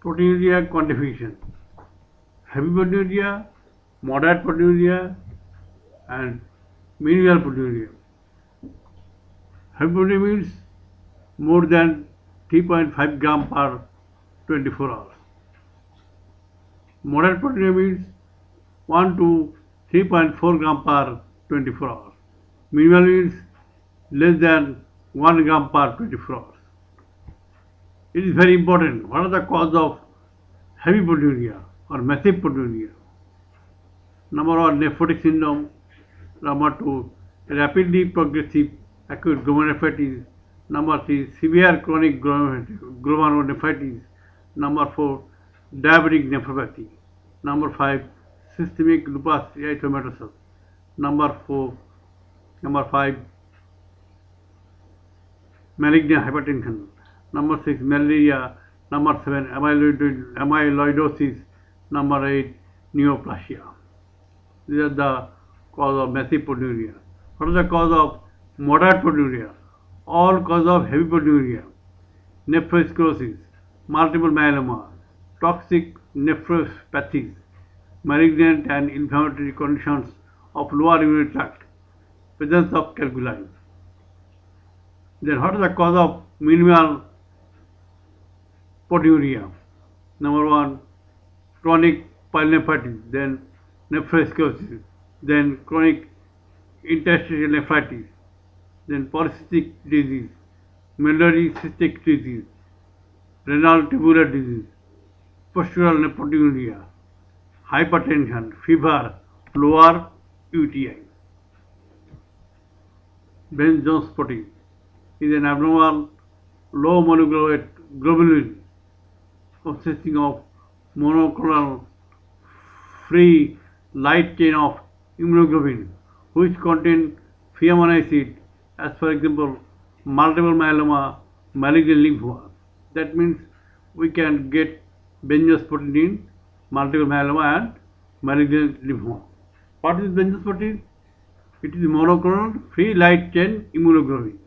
Proteinuria quantification. Heavy proteinuria, moderate proteinuria, and minimal proteinuria. Heavy proteinuria means more than 3.5 gram per 24 hours. Moderate proteinuria means 1 to 3.4 gram per 24 hours. Minimal means less than 1 gram per 24 hours. It is very important. What are the causes of heavy proteinuria or massive proteinuria? Number one, nephrotic syndrome. Number two, rapidly progressive acute glomerulonephritis. Number three, severe chronic glomerulonephritis. Number four, diabetic nephropathy. Number five, systemic lupus erythematosus. Number five, malignant hypertension. Number six, malaria. Number seven, amyloidosis. Number eight, neoplasia. These are the cause of massive proteinuria. What is the cause of moderate proteinuria? All cause of heavy proteinuria: nephrosclerosis, multiple myeloma, toxic nephropathies, malignant and inflammatory conditions of lower urinary tract, presence of calculi. Then what is the cause of minimal proteinuria? Number one, chronic pyelonephritis, then nephrosclerosis, then chronic interstitial nephritis, then polycystic disease, medullary cystic disease, renal tubular disease, postural proteinuria, hypertension, fever, lower UTI. Bence-Jones protein is an abnormal low molecular weight globulin consisting of monoclonal free light chain of immunoglobulin which contain thiamine acid, as for example multiple myeloma, malignant lymphoma. That means we can get Bence-Jones protein in multiple myeloma and malignant lymphoma. What is Bence-Jones protein? It is monoclonal free light chain immunoglobulin.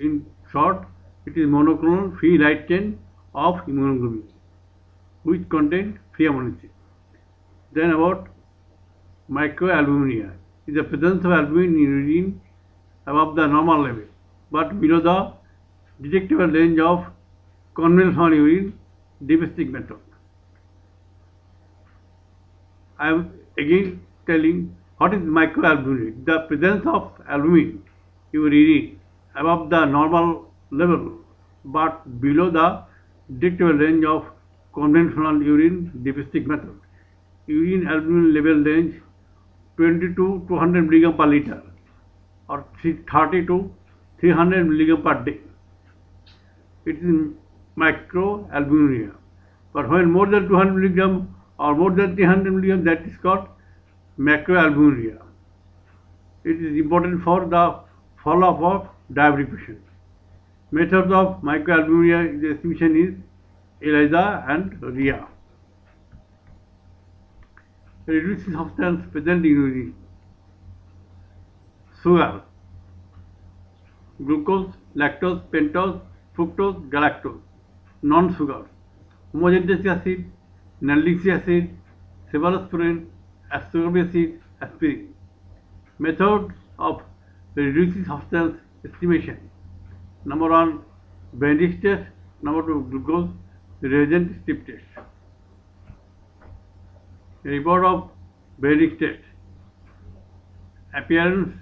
In short, it is monoclonal free light chain of immunoglobulin which contain thiamine acid. Then about microalbuminuria is the presence of albumin in urine above the normal level but below the detectable range of conventional urine depisting method. I am again telling what is microalbuminuria. The presence of albumin in urine above the normal level but below the detectable range of conventional urine depisting method. Urine albumin level range 20 to 200 mg per liter or 30 to 300 mg per day. It is microalbuminuria. But when more than 200 mg or more than 300 mg, that is called macroalbuminuria. It is important for the follow-up of diabetic patients. Methods of microalbuminuria estimation is ELISA and RIA. Reducing substance present in urine: sugar, glucose, lactose, pentose, fructose, galactose. Non-sugar: homogeneous acid, nalidic acid, cephalosporin, ascorbic acid, aspirin. Methods of reducing substance estimation: number one, Benedict test. Number two, glucose reagent strip test. Report of Benedict test: appearance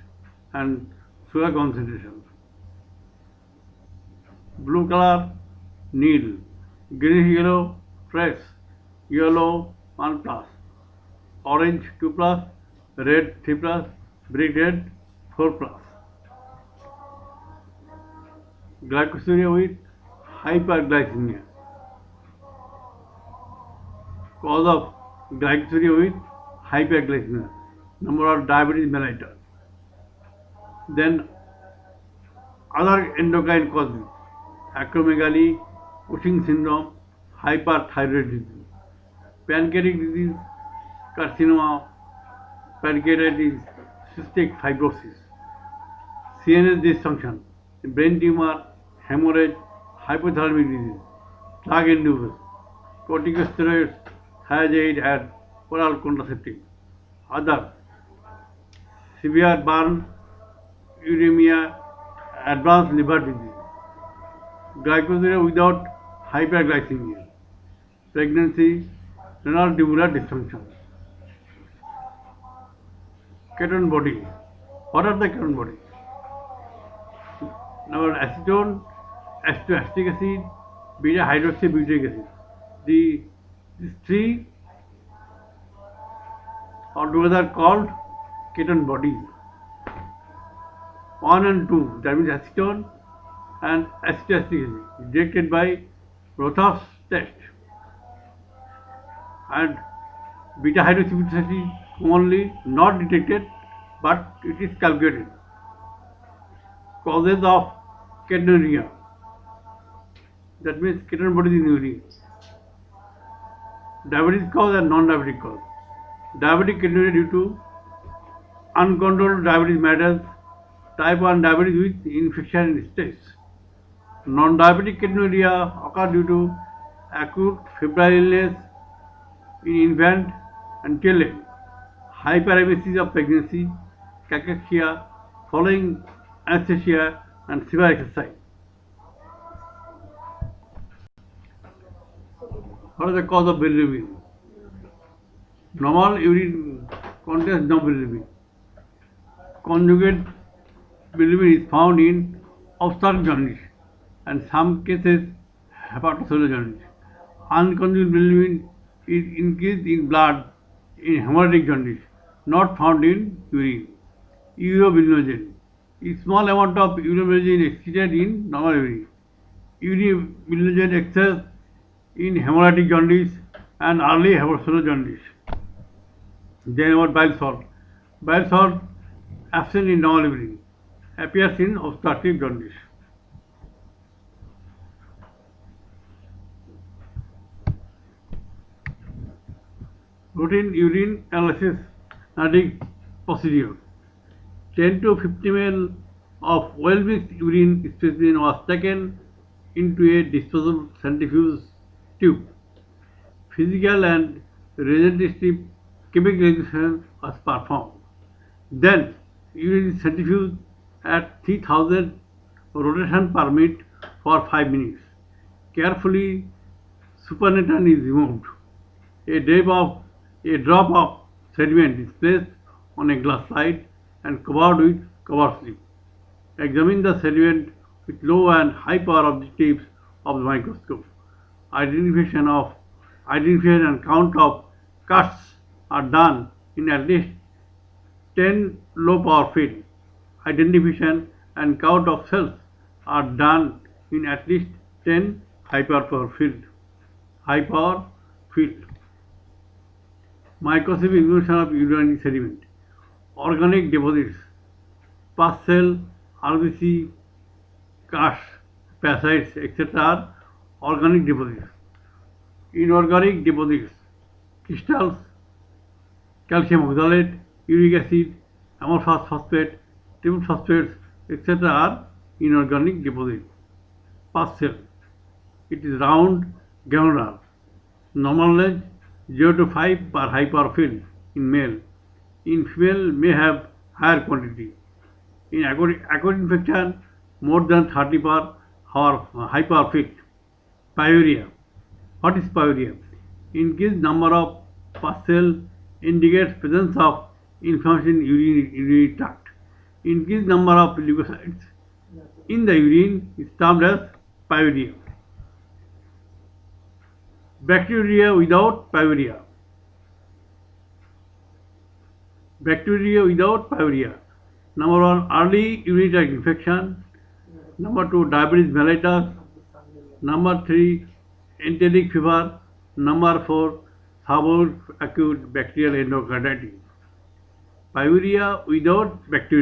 and sugar concentration. Blue color, nil. Greenish yellow, fresh. Yellow, 1 plus. Orange, 2 plus. Red, 3 plus. Brick red, 4 plus. Glycosuria with hyperglycemia. Cause of glycosuria with hyperglycemia. Number of diabetes mellitus. Then other endocrine causes: acromegaly, Cushing syndrome, hyperthyroidism, pancreatic disease, carcinoma, pancreatitis, cystic fibrosis, CNS dysfunction, brain tumor, hemorrhage, hypothalamic disease, drug induced, corticosteroids, thiazide, and oral contraceptive. Other severe burn, uremia, advanced liver disease, glycosuria without hyperglycemia, pregnancy, renal tubular dysfunction. Ketone body. What are the ketone bodies? Number acetone, acetic acid, beta hydroxybutyric acid. These three are together called ketone bodies. 1 and 2, that means acetone and acetic acid, detected by Rothaf's test. And beta hydroxybutyric acid commonly not detected, but it is calculated. Causes of ketonuria, that means ketone bodies in urine. Diabetes cause and non-diabetic cause. Diabetic ketonuria due to uncontrolled diabetes mellitus, type 1 diabetes with infection and stress. Non-diabetic ketonuria occur due to acute febrile illness in infant and children, hyperemesis of pregnancy, cachexia following anesthesia, and severe exercise. What is the cause of bilirubin? Normal urine contains no bilirubin. Conjugate bilirubin is found in obstructive jaundice and some cases hepatocellular jaundice. Unconjugated bilirubin is increased in blood in hemorrhagic jaundice, not found in urine. Urobilinogen. A small amount of urobilinogen is excreted in normal urine. Urobilinogen excess in hemorrhagic jaundice and early hepatocellular jaundice. Then about bile salt. Bile salt absent in normal urine, appears in obstructive jaundice. Routine urine analysis analytic procedure. 10 to 50 ml of well-mixed urine specimen was taken into a disposable centrifuge tube. Physical and regenerative chemical reaction was performed. Then urine is centrifuged at 3000 rotation per minute for 5 minutes. Carefully supernatant is removed. A drop of sediment is placed on a glass slide and covered with cover slip. Examine the sediment with low and high power objectives of the microscope. Identification and count of cuts are done in at least 10 low power field. Identification and count of cells are done in at least 10 high power field. Microscopic examination of urinary sediment. Organic deposits, pus cell, RBC, casts, parasites, etc. are organic deposits. Inorganic deposits, crystals, calcium oxalate, uric acid, amorphous phosphate, triple phosphates, etc. are inorganic deposits. Pus cell, it is round, granular. Normal length 0 to 5 per high power field in male. In female may have higher quantity. In acute infection, more than 30 per high power field. Pyuria. What is pyuria? Increased number of pus cells indicates presence of inflammation in urinary tract. Increased number of leukocytes in the urine is termed as pyuria. Bacteria without pyuria. Bacteria without pyuria. Number 1, early urinary tract infection. Number 2, diabetes mellitus. Number 3, enteric fever. Number 4, subacute bacterial endocarditis. Pyuria without bacteria.